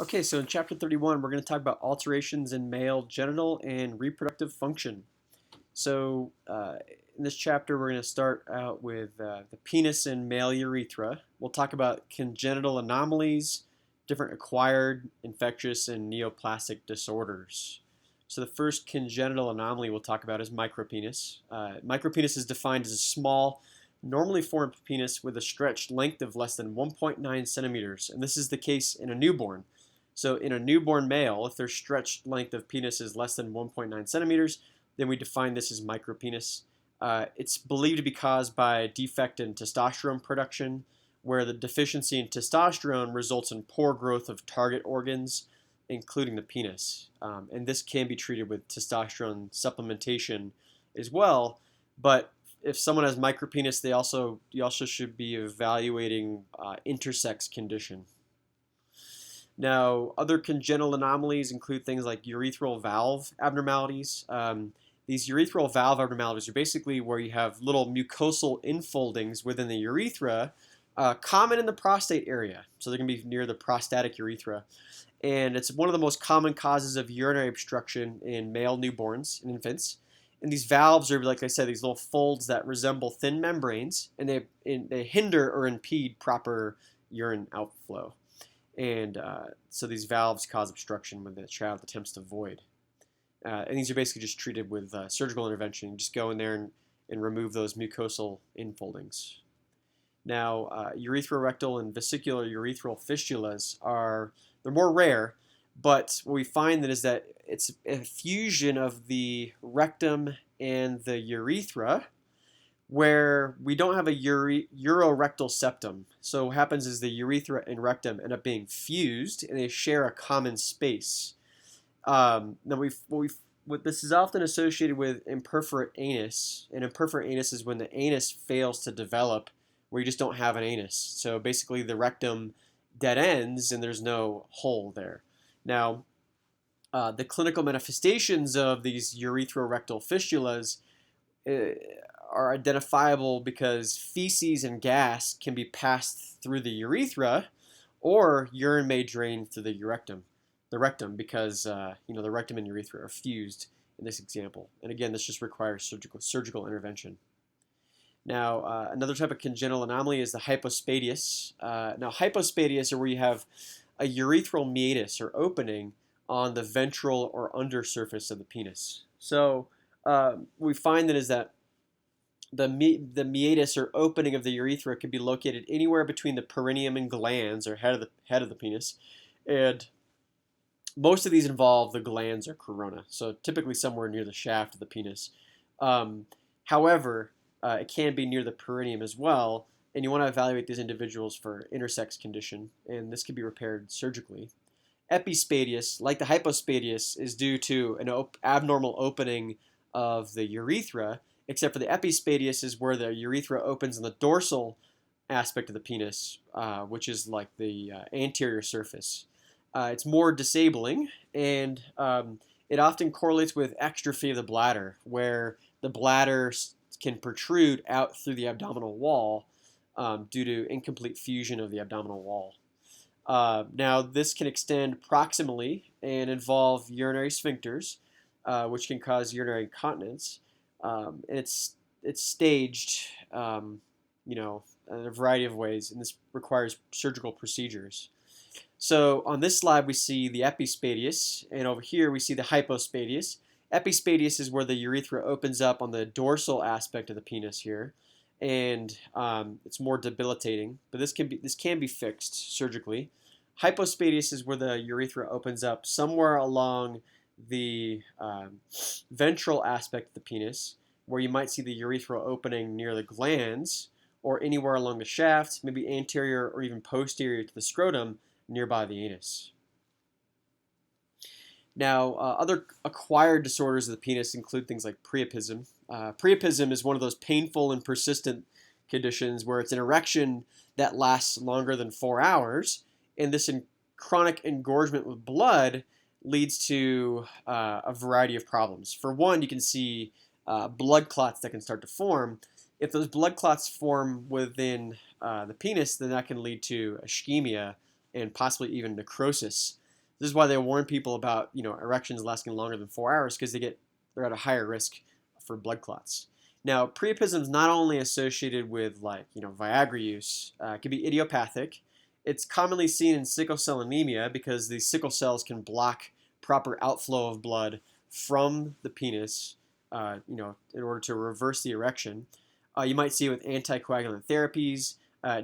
Okay, so in chapter 31, we're going to talk about alterations in male genital and reproductive function. So in this chapter, we're going to start out with the penis and male urethra. We'll talk about congenital anomalies, different acquired, infectious, and neoplastic disorders. So the first congenital anomaly we'll talk about is micropenis. Micropenis is defined as a small, normally formed penis with a stretched length of less than 1.9 centimeters, and this is the case in a newborn. So in a newborn male, if their stretched length of penis is less than 1.9 centimeters, then we define this as micropenis. It's believed to be caused by a defect in testosterone production, where the deficiency in testosterone results in poor growth of target organs, including the penis. And this can be treated with testosterone supplementation as well. But if someone has micropenis, you also should be evaluating intersex condition. Now, other congenital anomalies include things like urethral valve abnormalities. These urethral valve abnormalities are basically where you have little mucosal infoldings within the urethra, common in the prostate area. So they're going to be near the prostatic urethra. And it's one of the most common causes of urinary obstruction in male newborns and infants. And these valves are, like I said, these little folds that resemble thin membranes, and they hinder or impede proper urine outflow. And so these valves cause obstruction when the child attempts to void. And these are basically just treated with surgical intervention. You just go in there and remove those mucosal infoldings. Now, urethrorectal and vesicular urethral fistulas they're more rare, but what we find is that it's a fusion of the rectum and the urethra, where we don't have a urorectal septum. So what happens is the urethra and rectum end up being fused, and they share a common space. Now what this is often associated with imperforate anus, and imperforate anus is when the anus fails to develop, where you just don't have an anus. So basically the rectum dead ends, and there's no hole there. Now, the clinical manifestations of these urethrorectal fistulas are identifiable because feces and gas can be passed through the urethra, or urine may drain through the rectum. Because the rectum and urethra are fused in this example. And again, this just requires surgical intervention. Now, another type of congenital anomaly is the hypospadias. Now, hypospadias are where you have a urethral meatus or opening on the ventral or undersurface of the penis. So we find that the meatus or opening of the urethra can be located anywhere between the perineum and glands, or head of the penis, and most of these involve the glands or corona, so typically somewhere near the shaft of the penis. However, it can be near the perineum as well, and you want to evaluate these individuals for intersex condition, and this can be repaired surgically. Epispadias, like the hypospadias, is due to an abnormal opening of the urethra, except for the epispadias is where the urethra opens on the dorsal aspect of the penis, which is like the anterior surface. It's more disabling, and it often correlates with ectopic of the bladder, where the bladder can protrude out through the abdominal wall due to incomplete fusion of the abdominal wall. Now, this can extend proximally and involve urinary sphincters, which can cause urinary incontinence. And it's staged, in a variety of ways, and this requires surgical procedures. So on this slide, we see the epispadias, and over here we see the hypospadias. Epispadias is where the urethra opens up on the dorsal aspect of the penis here, and it's more debilitating. But this can be fixed surgically. Hypospadias is where the urethra opens up somewhere along the ventral aspect of the penis, where you might see the urethra opening near the glands, or anywhere along the shaft, maybe anterior or even posterior to the scrotum, nearby the anus. Now, other acquired disorders of the penis include things like priapism. Priapism is one of those painful and persistent conditions where it's an erection that lasts longer than 4 hours, and this chronic engorgement with blood leads to a variety of problems. For one, you can see blood clots that can start to form. If those blood clots form within the penis, then that can lead to ischemia and possibly even necrosis. This is why they warn people about erections lasting longer than 4 hours, because they're at a higher risk for blood clots. Now, priapism is not only associated with Viagra use. It can be idiopathic. It's commonly seen in sickle cell anemia because these sickle cells can block proper outflow of blood from the penis, in order to reverse the erection. You might see it with anticoagulant therapies,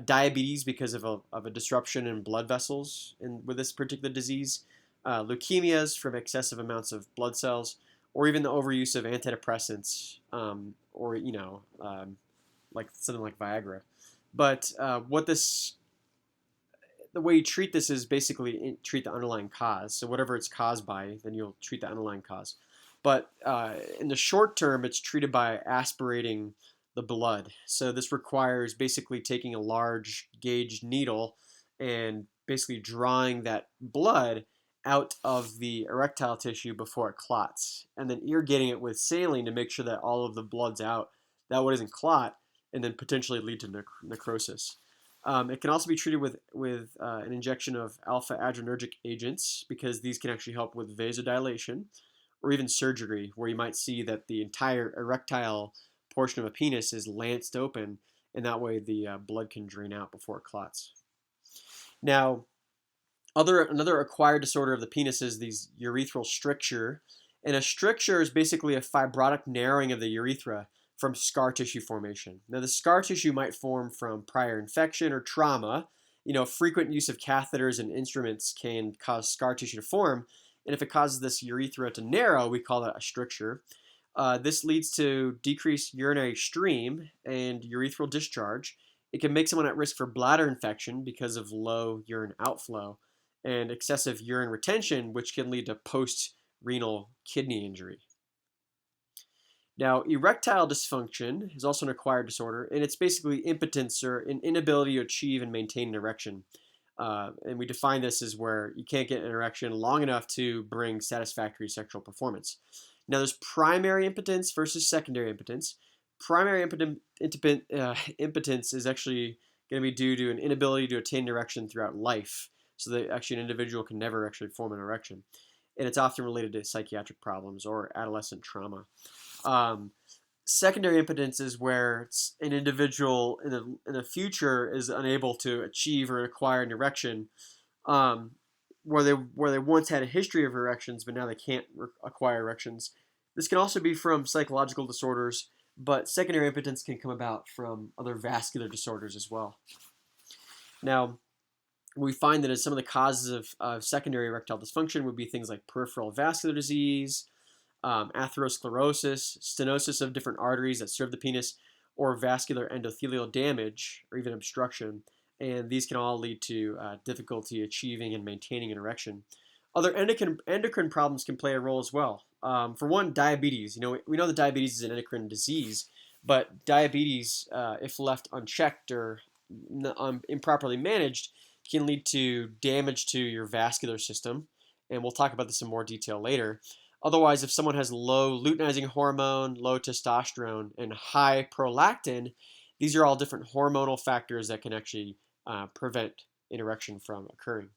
diabetes because of a disruption in blood vessels with this particular disease, leukemias from excessive amounts of blood cells, or even the overuse of antidepressants, or like something like Viagra. But the way you treat this is basically treat the underlying cause. So whatever it's caused by, then you'll treat the underlying cause. But in the short term, it's treated by aspirating the blood. So this requires basically taking a large gauge needle and basically drawing that blood out of the erectile tissue before it clots, and then irrigating it with saline to make sure that all of the blood's out, that what doesn't clot, and then potentially lead to necrosis. It can also be treated with an injection of alpha adrenergic agents, because these can actually help with vasodilation, or even surgery, where you might see that the entire erectile portion of a penis is lanced open, and that way the blood can drain out before it clots. Now, another acquired disorder of the penis is these urethral stricture. And a stricture is basically a fibrotic narrowing of the urethra from scar tissue formation. Now, the scar tissue might form from prior infection or trauma. Frequent use of catheters and instruments can cause scar tissue to form. And if it causes this urethra to narrow, we call that a stricture. This leads to decreased urinary stream and urethral discharge. It can make someone at risk for bladder infection because of low urine outflow, and excessive urine retention, which can lead to post-renal kidney injury. Now, erectile dysfunction is also an acquired disorder, and it's basically impotence or an inability to achieve and maintain an erection. And we define this as where you can't get an erection long enough to bring satisfactory sexual performance. Now, there's primary impotence versus secondary impotence. Primary impotence is actually going to be due to an inability to attain an erection throughout life, so that actually an individual can never actually form an erection. And it's often related to psychiatric problems or adolescent trauma. Secondary impotence is where an individual in the future is unable to achieve or acquire an erection, where they once had a history of erections, but now they can't acquire erections. This can also be from psychological disorders, but secondary impotence can come about from other vascular disorders as well. Now, we find that as some of the causes of secondary erectile dysfunction would be things like peripheral vascular disease, atherosclerosis, stenosis of different arteries that serve the penis, or vascular endothelial damage, or even obstruction. And these can all lead to difficulty achieving and maintaining an erection. Other endocrine problems can play a role as well. For one, diabetes. We know that diabetes is an endocrine disease, but diabetes, if left unchecked or improperly managed, can lead to damage to your vascular system, and we'll talk about this in more detail later. Otherwise, if someone has low luteinizing hormone, low testosterone, and high prolactin, these are all different hormonal factors that can actually prevent an erection from occurring.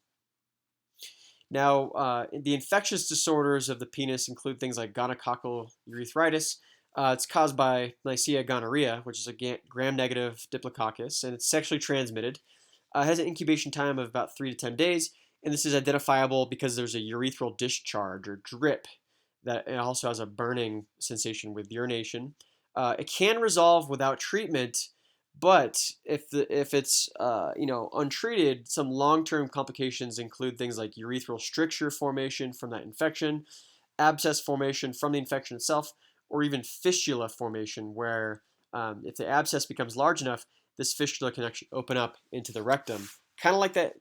Now, the infectious disorders of the penis include things like gonococcal urethritis. It's caused by Neisseria gonorrhea, which is a gram-negative diplococcus, and it's sexually transmitted. It has an incubation time of about 3 to 10 days, and this is identifiable because there's a urethral discharge or drip that it also has a burning sensation with urination. It can resolve without treatment, but if it's untreated, some long-term complications include things like urethral stricture formation from that infection, abscess formation from the infection itself, or even fistula formation, where if the abscess becomes large enough, this fistula can actually open up into the rectum. Kind of like that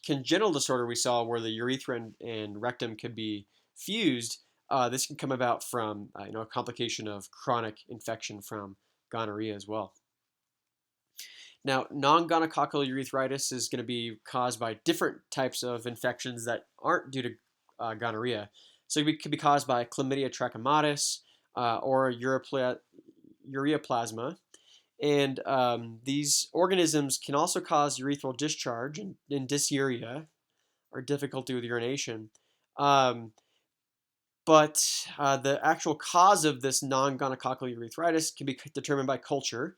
congenital disorder we saw where the urethra and rectum could be fused. This can come about from a complication of chronic infection from gonorrhea as well. Now, non-gonococcal urethritis is going to be caused by different types of infections that aren't due to gonorrhea. So it could be caused by chlamydia trachomatis or ureaplasma. And these organisms can also cause urethral discharge and dysuria, or difficulty with urination. Um, but the actual cause of this non-gonococcal urethritis can be determined by culture.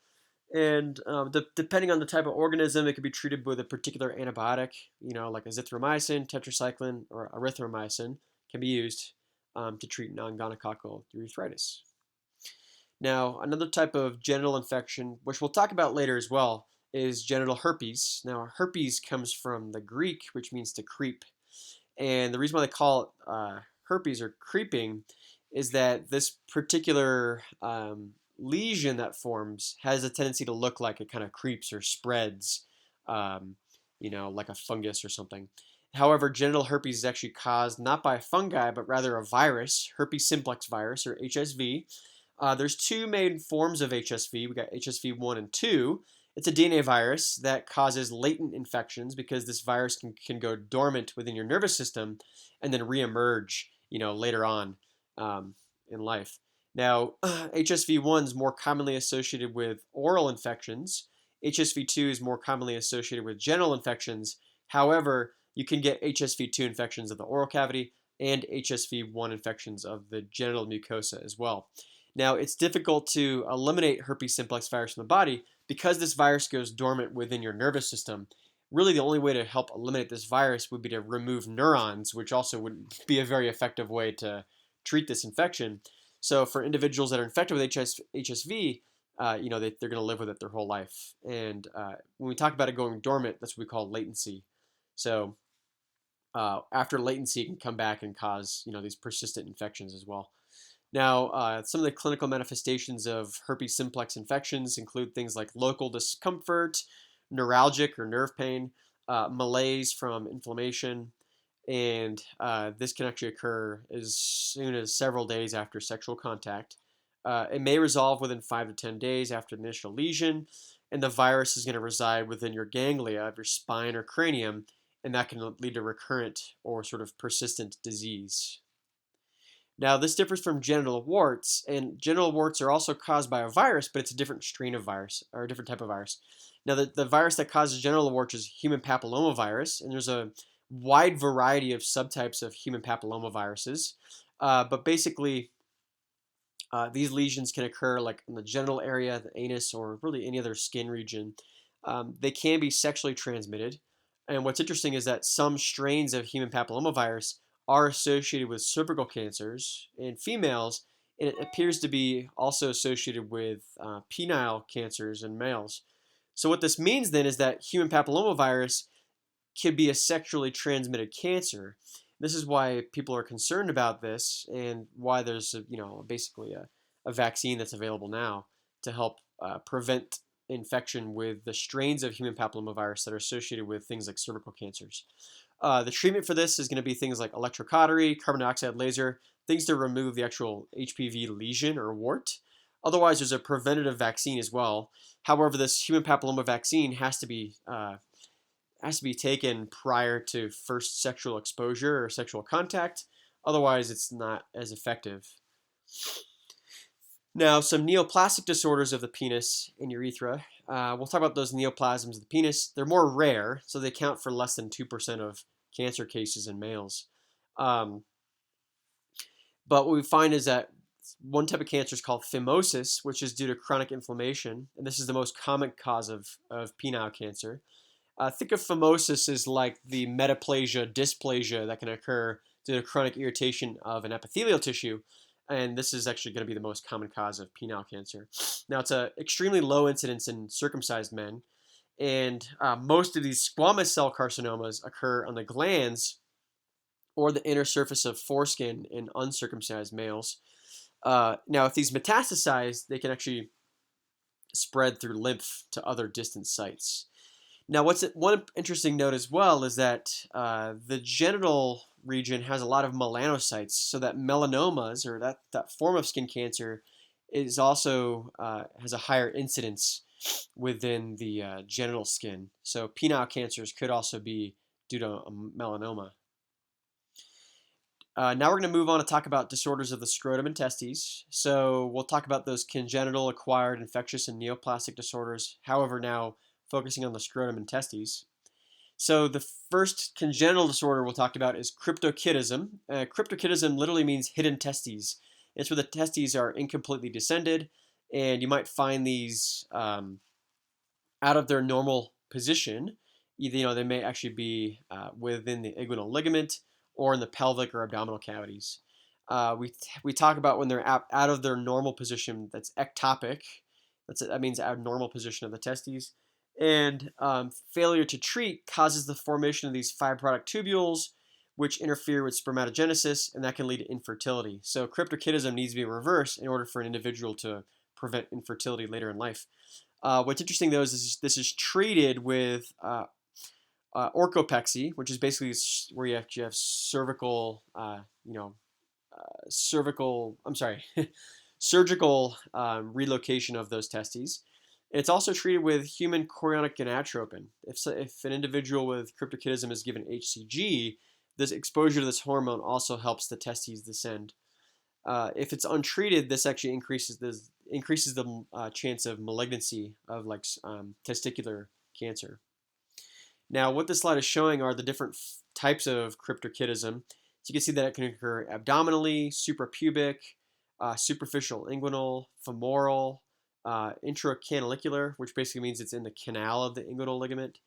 And depending on the type of organism, it could be treated with a particular antibiotic, like azithromycin, tetracycline, or erythromycin can be used to treat non-gonococcal urethritis. Now, another type of genital infection, which we'll talk about later as well, is genital herpes. Now, herpes comes from the Greek, which means to creep. And the reason why they call it herpes or creeping is that this particular lesion that forms has a tendency to look like it kind of creeps or spreads, like a fungus or something. However, genital herpes is actually caused not by a fungi, but rather a virus, herpes simplex virus, or HSV. There's two main forms of HSV. We got HSV1 and 2. It's a DNA virus that causes latent infections because this virus can go dormant within your nervous system and then reemerge, later on in life. Now, HSV1 is more commonly associated with oral infections. HSV2 is more commonly associated with genital infections. However, you can get HSV2 infections of the oral cavity and HSV1 infections of the genital mucosa as well. Now, it's difficult to eliminate herpes simplex virus from the body because this virus goes dormant within your nervous system. Really, the only way to help eliminate this virus would be to remove neurons, which also would be a very effective way to treat this infection. So, for individuals that are infected with HSV, they're going to live with it their whole life. And when we talk about it going dormant, that's what we call latency. So, after latency, it can come back and cause these persistent infections as well. Now, some of the clinical manifestations of herpes simplex infections include things like local discomfort, neuralgic or nerve pain, malaise from inflammation, and this can actually occur as soon as several days after sexual contact. It may resolve within 5 to 10 days after the initial lesion, and the virus is going to reside within your ganglia of your spine or cranium, and that can lead to recurrent or sort of persistent disease. Now, this differs from genital warts, and genital warts are also caused by a virus, but it's a different strain of virus, or a different type of virus. Now, the virus that causes genital warts is human papillomavirus, and there's a wide variety of subtypes of human papillomaviruses. But basically, these lesions can occur like in the genital area, the anus, or really any other skin region. They can be sexually transmitted. And what's interesting is that some strains of human papillomavirus are associated with cervical cancers in females, and it appears to be also associated with penile cancers in males. So what this means then is that human papillomavirus can be a sexually transmitted cancer. This is why people are concerned about this, and why there's basically a vaccine that's available now to help prevent infection with the strains of human papillomavirus that are associated with things like cervical cancers. The treatment for this is going to be things like electrocautery, carbon dioxide laser, things to remove the actual HPV lesion or wart. Otherwise, there's a preventative vaccine as well. However, this human papilloma vaccine has to be taken prior to first sexual exposure or sexual contact. Otherwise, it's not as effective. Now, some neoplastic disorders of the penis and urethra. We'll talk about those neoplasms of the penis. They're more rare, so they account for less than 2% of cancer cases in males. But what we find is that one type of cancer is called phimosis, which is due to chronic inflammation, and this is the most common cause of penile cancer. Think of phimosis as like the metaplasia, dysplasia that can occur due to chronic irritation of an epithelial tissue. And this is actually going to be the most common cause of penile cancer. Now, it's an extremely low incidence in circumcised men, and most of these squamous cell carcinomas occur on the glands or the inner surface of foreskin in uncircumcised males. Now, if these metastasize, they can actually spread through lymph to other distant sites. Now, one interesting note as well is that the genital region has a lot of melanocytes, so that melanomas, or that form of skin cancer, is also has a higher incidence within the genital skin. So penile cancers could also be due to a melanoma. Now we're going to move on to talk about disorders of the scrotum and testes. So we'll talk about those congenital, acquired, infectious, and neoplastic disorders. However, now focusing on the scrotum and testes. So the first congenital disorder we'll talk about is cryptorchidism. Cryptorchidism literally means hidden testes. It's where the testes are incompletely descended, and you might find these out of their normal position. Either, they may actually be within the inguinal ligament or in the pelvic or abdominal cavities. We talk about when they're out of their normal position. That's ectopic. That means abnormal position of the testes. And failure to treat causes the formation of these fibrotic tubules, which interfere with spermatogenesis, and that can lead to infertility. So cryptorchidism needs to be reversed in order for an individual to prevent infertility later in life. What's interesting, though, is this is treated with orchopexy, which is basically where you actually have cervical, surgical relocation of those testes. It's also treated with human chorionic gonadotropin. If an individual with cryptorchidism is given HCG, this exposure to this hormone also helps the testes descend. If it's untreated, this actually increases the chance of malignancy of testicular cancer. Now, what this slide is showing are the different types of cryptorchidism. So you can see that it can occur abdominally, suprapubic, superficial inguinal, femoral, intracanalicular, which basically means it's in the canal of the inguinal ligament.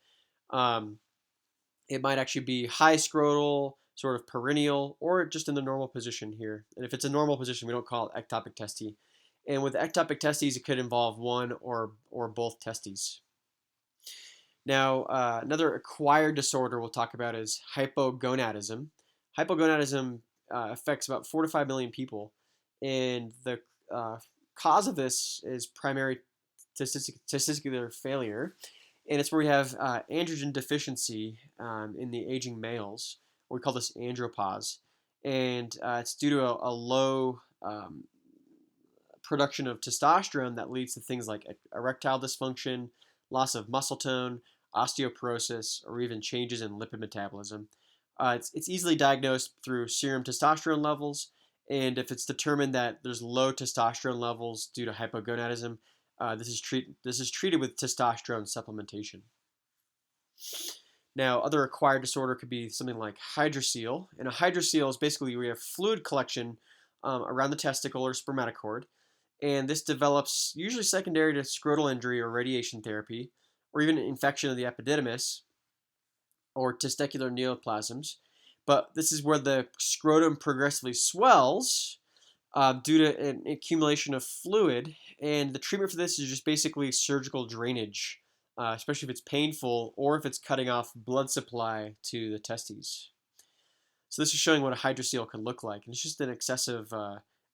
It might actually be high scrotal, sort of perineal, or just in the normal position here. And if it's a normal position, we don't call it ectopic testes. And with ectopic testes, it could involve one or both testes. Now, another acquired disorder we'll talk about is hypogonadism. Hypogonadism affects about 4 to 5 million people, and the cause of this is primary testicular failure, and it's where we have androgen deficiency in the aging males. We call this andropause, and it's due to a low production of testosterone that leads to things like erectile dysfunction, loss of muscle tone, osteoporosis, or even changes in lipid metabolism. It's easily diagnosed through serum testosterone levels, and if it's determined that there's low testosterone levels due to hypogonadism, this is treated with testosterone supplementation. Now, other acquired disorder could be something like hydrocele, and a hydrocele is basically where you have fluid collection around the testicle or spermatocord, and this develops usually secondary to scrotal injury or radiation therapy, or even infection of the epididymis or testicular neoplasms. But this is where the scrotum progressively swells due to an accumulation of fluid, and the treatment for this is just basically surgical drainage, especially if it's painful or if it's cutting off blood supply to the testes. So this is showing what a hydrocele can look like, and it's just an excessive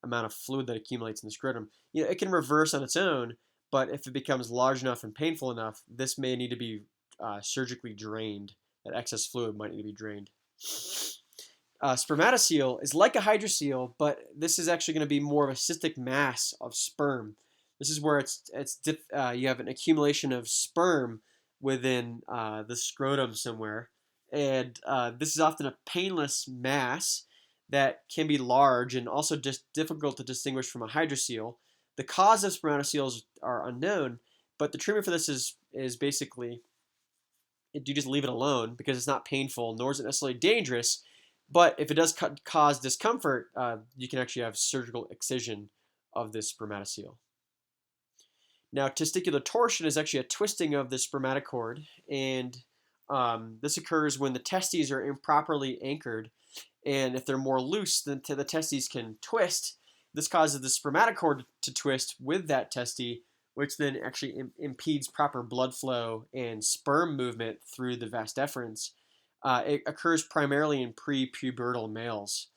amount of fluid that accumulates in the scrotum. It can reverse on its own, but if it becomes large enough and painful enough, this may need to be surgically drained. That excess fluid might need to be drained. Spermatocele is like a hydrocele, but this is actually going to be more of a cystic mass of sperm. This is where you have an accumulation of sperm within the scrotum somewhere, and this is often a painless mass that can be large and also just difficult to distinguish from a hydrocele. The cause of spermatoceles are unknown, but the treatment for this is basically you just leave it alone because it's not painful, nor is it necessarily dangerous. But if it does cause discomfort, you can actually have surgical excision of this spermatocele. Now, testicular torsion is actually a twisting of the spermatocord, and this occurs when the testes are improperly anchored, and if they're more loose, then the testes can twist. This causes the spermatocord to twist with that testes, which then actually impedes proper blood flow and sperm movement through the vas deferens. It occurs primarily in pre-pubertal males.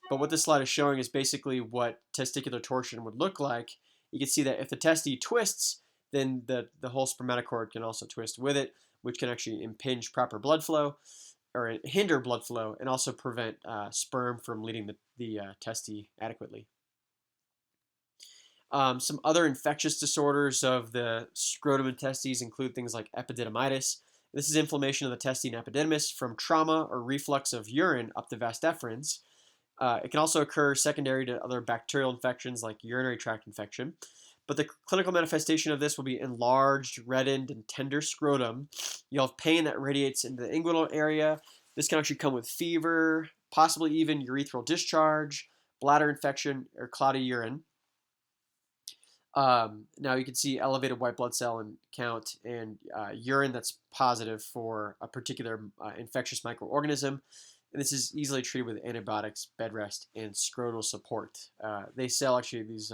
But what this slide is showing is basically what testicular torsion would look like. You can see that if the testes twists, then the whole spermatocord can also twist with it, which can actually impinge proper blood flow or hinder blood flow and also prevent sperm from leaving the testes adequately. Some other infectious disorders of the scrotum and testes include things like epididymitis. This is inflammation of the testes and epididymis from trauma or reflux of urine up the vas deferens. It can also occur secondary to other bacterial infections like urinary tract infection. But the clinical manifestation of this will be enlarged, reddened, and tender scrotum. You'll have pain that radiates into the inguinal area. This can actually come with fever, possibly even urethral discharge, bladder infection, or cloudy urine. Now you can see elevated white blood cell and count and urine that's positive for a particular infectious microorganism. And this is easily treated with antibiotics, bed rest, and scrotal support. They sell actually these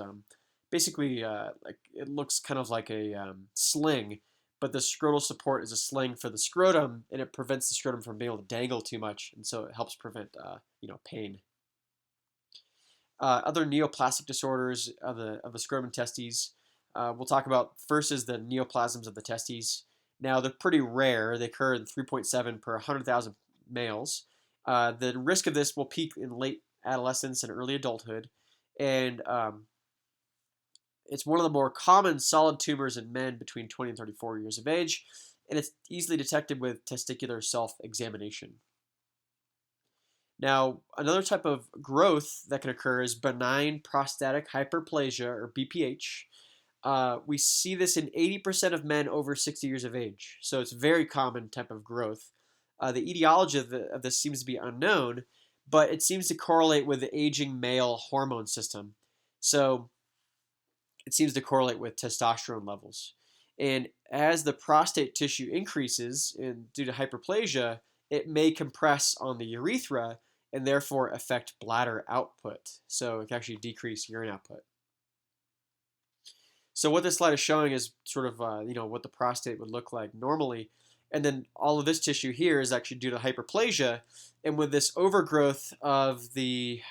basically like it looks kind of like a sling, but the scrotal support is a sling for the scrotum, and it prevents the scrotum from being able to dangle too much, and so it helps prevent pain. Other neoplastic disorders of the scrotum and testes, we'll talk about first is the neoplasms of the testes. Now they're pretty rare. They occur in 3.7 per 100,000 males. The risk of this will peak in late adolescence and early adulthood, and it's one of the more common solid tumors in men between 20 and 34 years of age, and it's easily detected with testicular self-examination. Now, another type of growth that can occur is benign prostatic hyperplasia, or BPH. We see this in 80% of men over 60 years of age, so it's a very common type of growth. The etiology of this seems to be unknown, but it seems to correlate with the aging male hormone system. So it seems to correlate with testosterone levels. And as the prostate tissue increases due to hyperplasia, it may compress on the urethra and therefore affect bladder output. So it can actually decrease urine output. So what this slide is showing is sort of what the prostate would look like normally. And then all of this tissue here is actually due to hyperplasia. And with this overgrowth of the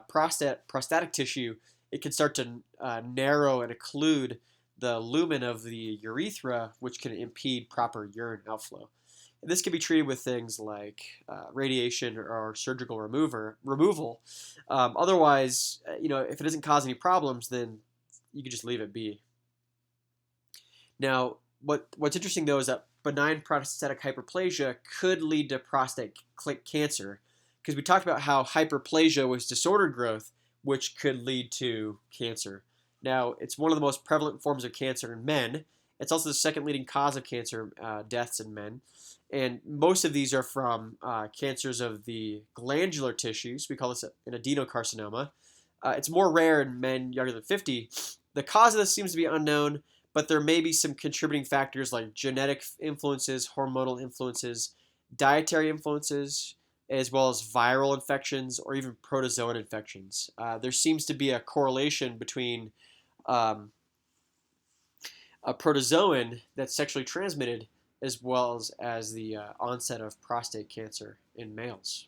prostatic tissue, it can start to narrow and occlude the lumen of the urethra, which can impede proper urine outflow. And this can be treated with things like radiation or surgical removal. Otherwise, if it doesn't cause any problems, then you can just leave it be. Now, what's interesting though is that benign prostatic hyperplasia could lead to prostate cancer, because we talked about how hyperplasia was disordered growth, which could lead to cancer. Now, it's one of the most prevalent forms of cancer in men. It's also the second leading cause of cancer deaths in men. And most of these are from cancers of the glandular tissues. We call this an adenocarcinoma. It's more rare in men younger than 50. The cause of this seems to be unknown, but there may be some contributing factors like genetic influences, hormonal influences, dietary influences, as well as viral infections or even protozoan infections. There seems to be a correlation between a protozoan that's sexually transmitted as well as the onset of prostate cancer in males.